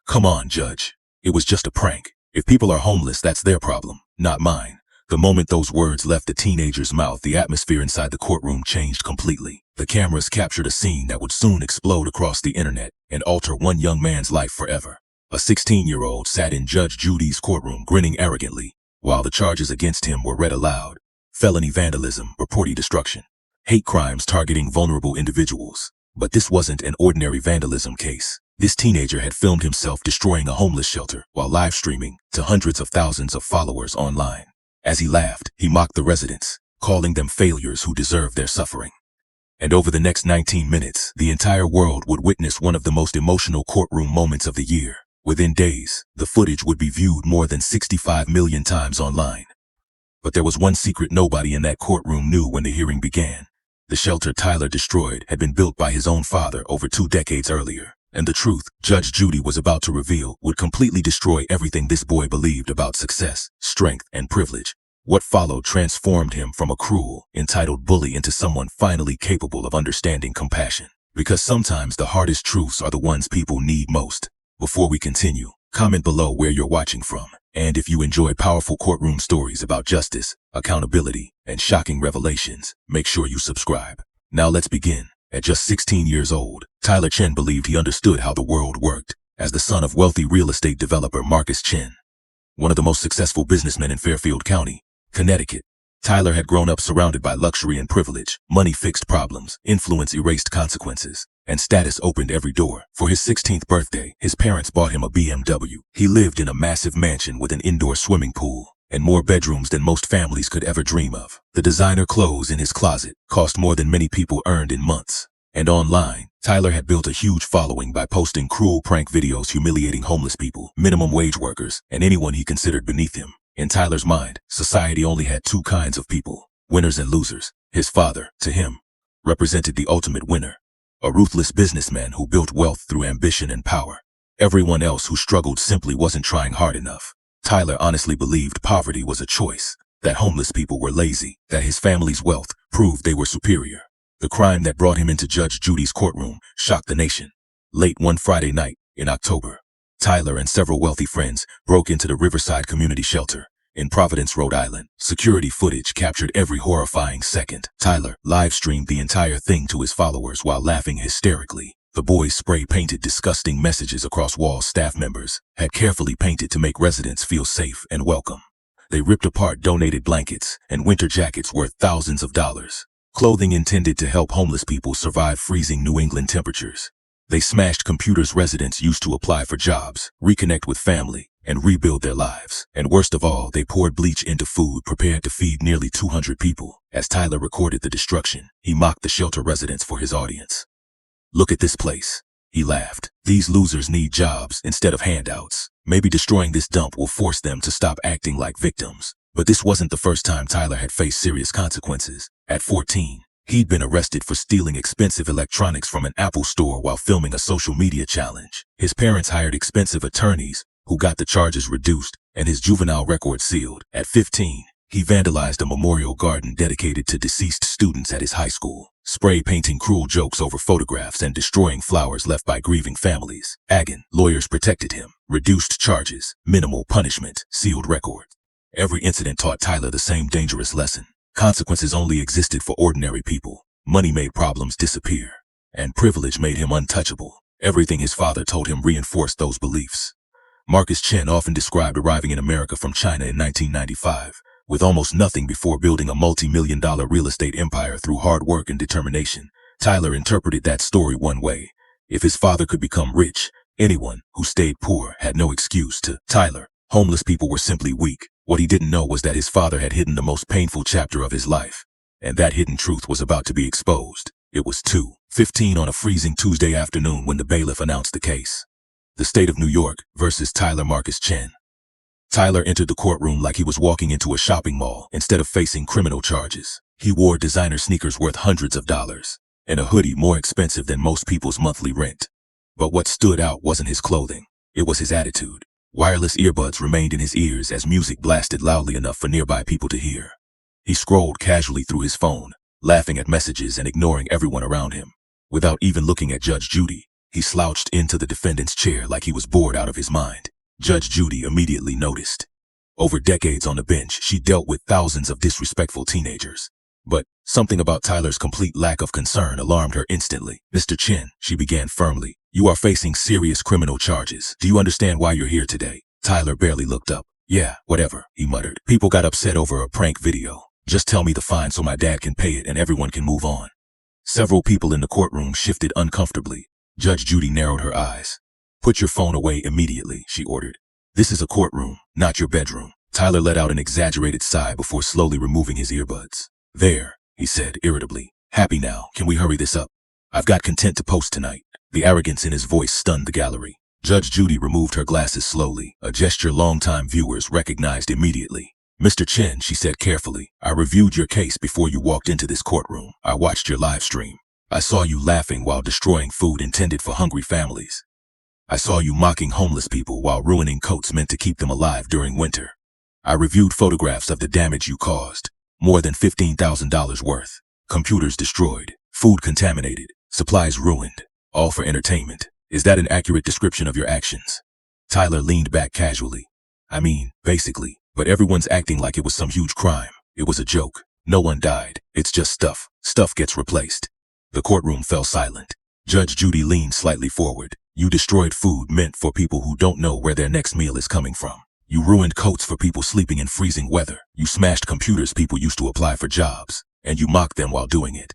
Come on, Judge. It was just a prank. If people are homeless, that's their problem, not mine. The moment those words left the teenager's mouth, the atmosphere inside the courtroom changed completely. The cameras captured a scene that would soon explode across the internet and alter one young man's life forever. A 16-year-old sat in Judge Judy's courtroom grinning arrogantly while the charges against him were read aloud. Felony vandalism, property destruction, hate crimes targeting vulnerable individuals. But this wasn't an ordinary vandalism case. This teenager had filmed himself destroying a homeless shelter while live streaming to hundreds of thousands of followers online. As he laughed, he mocked the residents, calling them failures who deserved their suffering. And over the next 19 minutes, the entire world would witness one of the most emotional courtroom moments of the year. Within days, the footage would be viewed more than 65 million times online. But there was one secret nobody in that courtroom knew when the hearing began. The shelter Tyler destroyed had been built by his own father over 2 decades earlier. And the truth Judge Judy was about to reveal would completely destroy everything this boy believed about success, strength, and privilege. What followed transformed him from a cruel, entitled bully into someone finally capable of understanding compassion. Because sometimes the hardest truths are the ones people need most. Before we continue, comment below where you're watching from. And if you enjoy powerful courtroom stories about justice, accountability, and shocking revelations, make sure you subscribe. Now let's begin. At just 16 years old, Tyler Chen believed he understood how the world worked. As the son of wealthy real estate developer Marcus Chen, one of the most successful businessmen in Fairfield County, Connecticut, Tyler had grown up surrounded by luxury and privilege. Money fixed problems, influence erased consequences, and status opened every door. For his 16th birthday, his parents bought him a BMW. He lived in a massive mansion with an indoor swimming pool and more bedrooms than most families could ever dream of. The designer clothes in his closet cost more than many people earned in months. And online, Tyler had built a huge following by posting cruel prank videos humiliating homeless people, minimum wage workers, and anyone he considered beneath him. In Tyler's mind, society only had 2 kinds of people, winners and losers. His father, to him, represented the ultimate winner, a ruthless businessman who built wealth through ambition and power. Everyone else who struggled simply wasn't trying hard enough. Tyler honestly believed poverty was a choice, that homeless people were lazy, that his family's wealth proved they were superior. The crime that brought him into Judge Judy's courtroom shocked the nation. Late one Friday night in October, Tyler and several wealthy friends broke into the Riverside Community Shelter in Providence, Rhode Island. Security footage captured every horrifying second. Tyler live-streamed the entire thing to his followers while laughing hysterically. The boys spray-painted disgusting messages across walls staff members had carefully painted to make residents feel safe and welcome. They ripped apart donated blankets and winter jackets worth thousands of dollars, clothing intended to help homeless people survive freezing New England temperatures. They smashed computers residents used to apply for jobs, reconnect with family, and rebuild their lives. And worst of all, they poured bleach into food prepared to feed nearly 200 people. As Tyler recorded the destruction, he mocked the shelter residents for his audience. "Look at this place," he laughed. "These losers need jobs instead of handouts. Maybe destroying this dump will force them to stop acting like victims." But this wasn't the first time Tyler had faced serious consequences. At 14, he'd been arrested for stealing expensive electronics from an Apple store while filming a social media challenge. His parents hired expensive attorneys who got the charges reduced and his juvenile record sealed. At 15, he vandalized a memorial garden dedicated to deceased students at his high school, spray painting cruel jokes over photographs and destroying flowers left by grieving families. Again, lawyers protected him. Reduced charges, minimal punishment, sealed record. Every incident taught Tyler the same dangerous lesson. Consequences only existed for ordinary people. Money made problems disappear, and privilege made him untouchable. Everything his father told him reinforced those beliefs. Marcus Chen often described arriving in America from China in 1995, with almost nothing before building a multi-million-dollar real estate empire through hard work and determination. Tyler interpreted that story one way: if his father could become rich, anyone who stayed poor had no excuse. To Tyler, homeless people were simply weak. What he didn't know was that his father had hidden the most painful chapter of his life, and that hidden truth was about to be exposed. It was 2:15 on a freezing Tuesday afternoon when the bailiff announced the case. The state of New York versus Tyler Marcus Chen. Tyler entered the courtroom like he was walking into a shopping mall instead of facing criminal charges. He wore designer sneakers worth hundreds of dollars and a hoodie more expensive than most people's monthly rent. But what stood out wasn't his clothing, it was his attitude. Wireless earbuds remained in his ears as music blasted loudly enough for nearby people to hear. He scrolled casually through his phone, laughing at messages and ignoring everyone around him. Without even looking at Judge Judy, He slouched into the defendant's chair like he was bored out of his mind. Judge Judy immediately noticed. Over decades on the bench, she dealt with thousands of disrespectful teenagers. But something about Tyler's complete lack of concern alarmed her instantly. Mr. Chen, she began firmly, you are facing serious criminal charges. Do you understand why you're here today? Tyler barely looked up. Yeah, whatever, he muttered. People got upset over a prank video. Just tell me the fine so my dad can pay it and everyone can move on. Several people in the courtroom shifted uncomfortably. Judge Judy narrowed her eyes. Put your phone away immediately, she ordered. This is a courtroom, not your bedroom. Tyler let out an exaggerated sigh before slowly removing his earbuds. There, he said irritably. Happy now, can we hurry this up? I've got content to post tonight. The arrogance in his voice stunned the gallery. Judge Judy removed her glasses slowly, a gesture longtime viewers recognized immediately. Mr. Chen, she said carefully, I reviewed your case before you walked into this courtroom. I watched your live stream. I saw you laughing while destroying food intended for hungry families. I saw you mocking homeless people while ruining coats meant to keep them alive during winter. I reviewed photographs of the damage you caused. More than $15,000 worth. Computers destroyed. Food contaminated. Supplies ruined. All for entertainment. Is that an accurate description of your actions? Tyler leaned back casually. I mean, basically, but everyone's acting like it was some huge crime. It was a joke. No one died. It's just stuff. Stuff gets replaced. The courtroom fell silent. Judge Judy leaned slightly forward. You destroyed food meant for people who don't know where their next meal is coming from. You ruined coats for people sleeping in freezing weather. You smashed computers people used to apply for jobs, and you mocked them while doing it.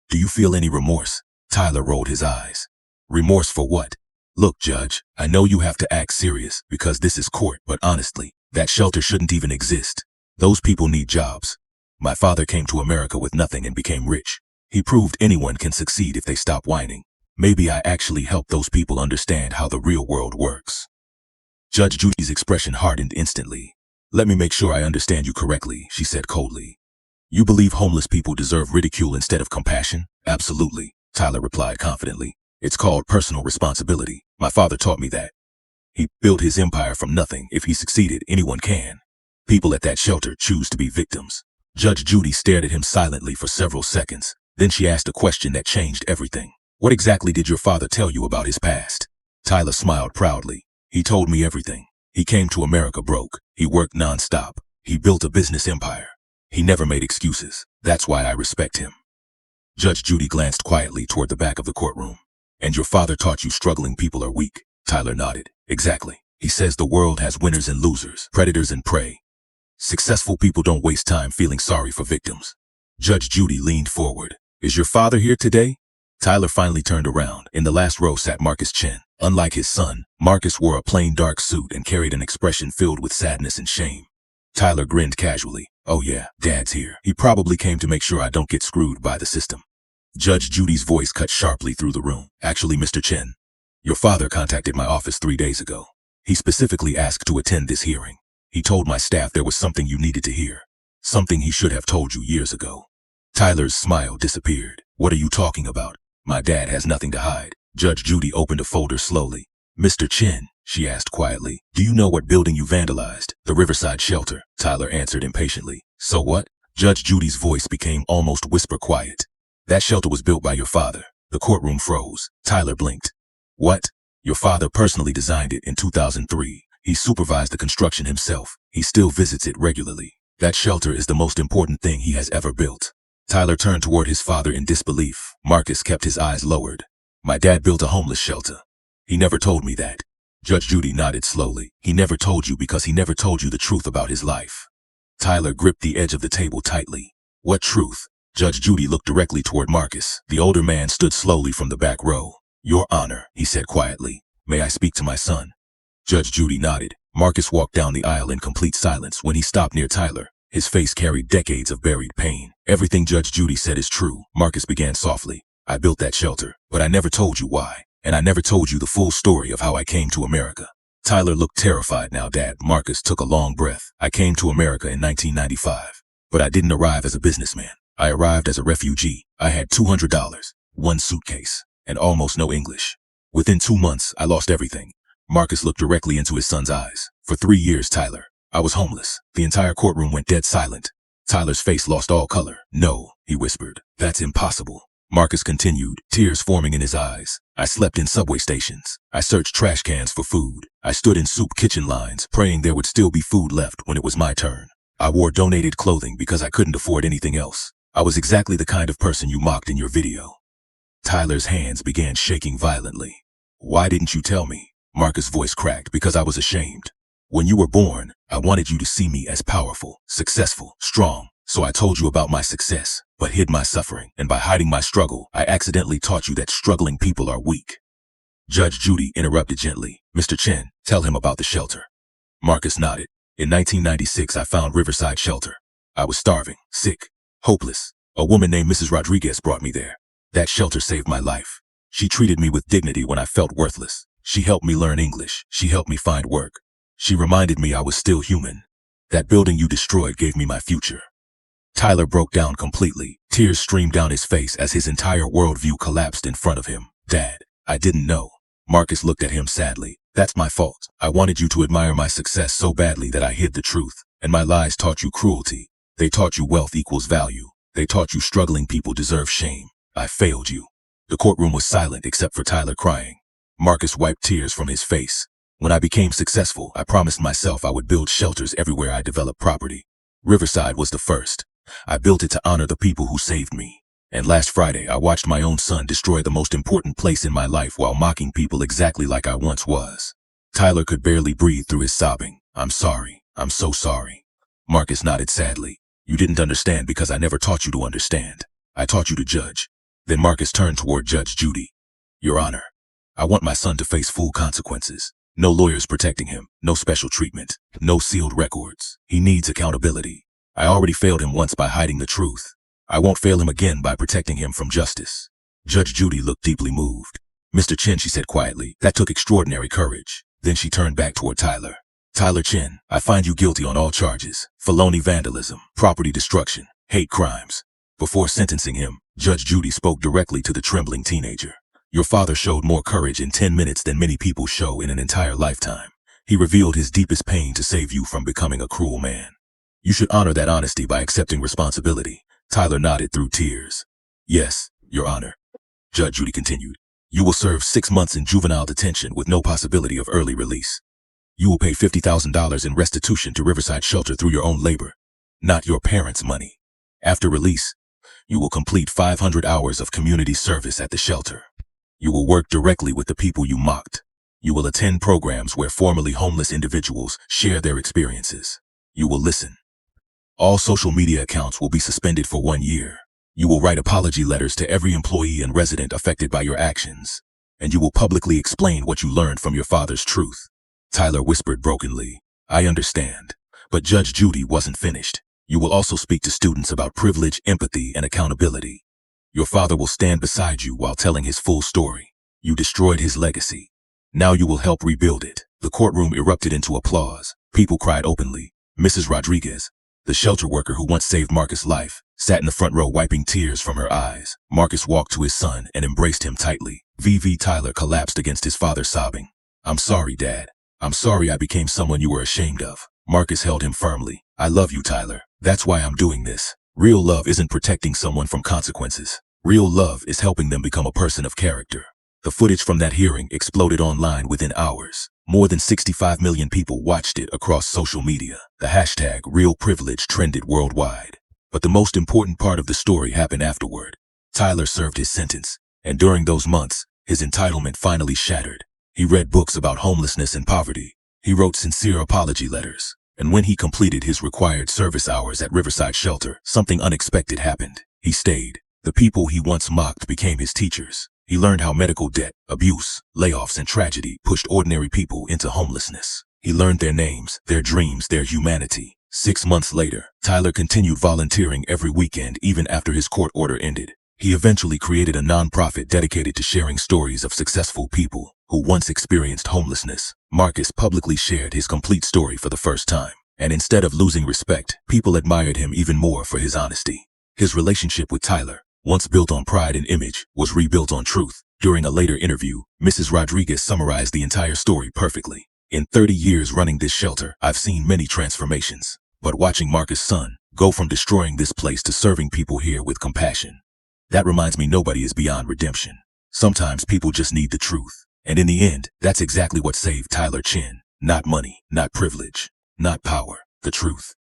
Do you feel any remorse? Tyler rolled his eyes. Remorse for what? Look, Judge, I know you have to act serious because this is court, but honestly, that shelter shouldn't even exist. Those people need jobs. My father came to America with nothing and became rich. He proved anyone can succeed if they stop whining. Maybe I actually helped those people understand how the real world works. Judge Judy's expression hardened instantly. Let me make sure I understand you correctly, she said coldly. You believe homeless people deserve ridicule instead of compassion? Absolutely, Tyler replied confidently. It's called personal responsibility. My father taught me that. He built his empire from nothing. If he succeeded, anyone can. People at that shelter choose to be victims. Judge Judy stared at him silently for several seconds. Then she asked a question that changed everything. What exactly did your father tell you about his past? Tyler smiled proudly. He told me everything. He came to America broke. He worked nonstop. He built a business empire. He never made excuses. That's why I respect him. Judge Judy glanced quietly toward the back of the courtroom. And your father taught you struggling people are weak? Tyler nodded. Exactly. He says the world has winners and losers, predators and prey. Successful people don't waste time feeling sorry for victims. Judge Judy leaned forward. Is your father here today? Tyler finally turned around. In the last row sat Marcus Chen. Unlike his son, Marcus wore a plain dark suit and carried an expression filled with sadness and shame. Tyler grinned casually. Oh yeah, Dad's here. He probably came to make sure I don't get screwed by the system. Judge Judy's voice cut sharply through the room. Actually, Mr. Chen, your father contacted my office 3 days ago. He specifically asked to attend this hearing. He told my staff there was something you needed to hear. Something he should have told you years ago. Tyler's smile disappeared. What are you talking about? My dad has nothing to hide. Judge Judy opened a folder slowly. Mr. Chen, she asked quietly, do you know what building you vandalized? The Riverside Shelter, Tyler answered impatiently. So what? Judge Judy's voice became almost whisper quiet. That shelter was built by your father. The courtroom froze. Tyler blinked. What? Your father personally designed it in 2003. He supervised the construction himself. He still visits it regularly. That shelter is the most important thing he has ever built. Tyler turned toward his father in disbelief. Marcus kept his eyes lowered. My dad built a homeless shelter. He never told me that. Judge Judy nodded slowly. He never told you because he never told you the truth about his life. Tyler gripped the edge of the table tightly. What truth? Judge Judy looked directly toward Marcus. The older man stood slowly from the back row. Your Honor, he said quietly. May I speak to my son? Judge Judy nodded. Marcus walked down the aisle in complete silence. When he stopped near Tyler, his face carried decades of buried pain. Everything Judge Judy said is true. Marcus began softly. I built that shelter, but I never told you why. And I never told you the full story of how I came to America. Tyler looked terrified now, Dad. Marcus took a long breath. I came to America in 1995, but I didn't arrive as a businessman. I arrived as a refugee. I had $200, one suitcase, and almost no English. Within 2 months, I lost everything. Marcus looked directly into his son's eyes. For 3 years, Tyler, I was homeless. The entire courtroom went dead silent. Tyler's face lost all color. No, he whispered. That's impossible. Marcus continued, tears forming in his eyes. I slept in subway stations. I searched trash cans for food. I stood in soup kitchen lines, praying there would still be food left when it was my turn. I wore donated clothing because I couldn't afford anything else. I was exactly the kind of person you mocked in your video. Tyler's hands began shaking violently. Why didn't you tell me? Marcus' voice cracked. Because I was ashamed. When you were born, I wanted you to see me as powerful, successful, strong. So I told you about my success, but hid my suffering. And by hiding my struggle, I accidentally taught you that struggling people are weak. Judge Judy interrupted gently. Mr. Chen, tell him about the shelter. Marcus nodded. In 1996, I found Riverside Shelter. I was starving, sick, hopeless. A woman named Mrs. Rodriguez brought me there. That shelter saved my life. She treated me with dignity when I felt worthless. She helped me learn English. She helped me find work. She reminded me I was still human. That building you destroyed gave me my future. Tyler broke down completely. Tears streamed down his face as his entire worldview collapsed in front of him. Dad, I didn't know. Marcus looked at him sadly. That's my fault. I wanted you to admire my success so badly that I hid the truth. And my lies taught you cruelty. They taught you wealth equals value. They taught you struggling people deserve shame. I failed you. The courtroom was silent except for Tyler crying. Marcus wiped tears from his face. When I became successful, I promised myself I would build shelters everywhere I developed property. Riverside was the first. I built it to honor the people who saved me. And last Friday, I watched my own son destroy the most important place in my life while mocking people exactly like I once was. Tyler could barely breathe through his sobbing. I'm sorry. I'm so sorry. Marcus nodded sadly. You didn't understand because I never taught you to understand. I taught you to judge. Then Marcus turned toward Judge Judy. Your Honor, I want my son to face full consequences. No lawyers protecting him, no special treatment, no sealed records. He needs accountability. I already failed him once by hiding the truth. I won't fail him again by protecting him from justice. Judge Judy looked deeply moved. Mr. Chen, she said quietly, that took extraordinary courage. Then she turned back toward Tyler. Tyler Chen, I find you guilty on all charges. Felony vandalism, property destruction, hate crimes. Before sentencing him, Judge Judy spoke directly to the trembling teenager. Your father showed more courage in 10 minutes than many people show in an entire lifetime. He revealed his deepest pain to save you from becoming a cruel man. You should honor that honesty by accepting responsibility. Tyler nodded through tears. Yes, Your Honor. Judge Judy continued. You will serve 6 months in juvenile detention with no possibility of early release. You will pay $50,000 in restitution to Riverside Shelter through your own labor, not your parents' money. After release, you will complete 500 hours of community service at the shelter. You will work directly with the people you mocked. You will attend programs where formerly homeless individuals share their experiences. You will listen. All social media accounts will be suspended for 1 year. You will write apology letters to every employee and resident affected by your actions. And you will publicly explain what you learned from your father's truth. Tyler whispered brokenly, I understand. But Judge Judy wasn't finished. You will also speak to students about privilege, empathy, and accountability. Your father will stand beside you while telling his full story. You destroyed his legacy. Now you will help rebuild it. The courtroom erupted into applause. People cried openly. Mrs. Rodriguez, the shelter worker who once saved Marcus' life, sat in the front row wiping tears from her eyes. Marcus walked to his son and embraced him tightly. Tyler collapsed against his father sobbing. I'm sorry, Dad. I'm sorry I became someone you were ashamed of. Marcus held him firmly. I love you, Tyler. That's why I'm doing this. Real love isn't protecting someone from consequences. Real love is helping them become a person of character. The footage from that hearing exploded online within hours. More than 65 million people watched it across social media. The hashtag #RealPrivilege trended worldwide. But the most important part of the story happened afterward. Tyler served his sentence, and during those months, his entitlement finally shattered. He read books about homelessness and poverty. He wrote sincere apology letters. And when he completed his required service hours at Riverside Shelter, something unexpected happened. He stayed. The people he once mocked became his teachers. He learned how medical debt, abuse, layoffs, and tragedy pushed ordinary people into homelessness. He learned their names, their dreams, their humanity. 6 months later, Tyler continued volunteering every weekend even after his court order ended. He eventually created a nonprofit dedicated to sharing stories of successful people who once experienced homelessness. Marcus publicly shared his complete story for the first time, and instead of losing respect, people admired him even more for his honesty. His relationship with Tyler, once built on pride and image, was rebuilt on truth. During a later interview, Mrs. Rodriguez summarized the entire story perfectly. In 30 years running this shelter, I've seen many transformations. But watching Marcus' son go from destroying this place to serving people here with compassion, That reminds me nobody is beyond redemption. Sometimes people just need the truth. And in the end, that's exactly what saved Tyler Chin. Not money, not privilege, not power, the truth.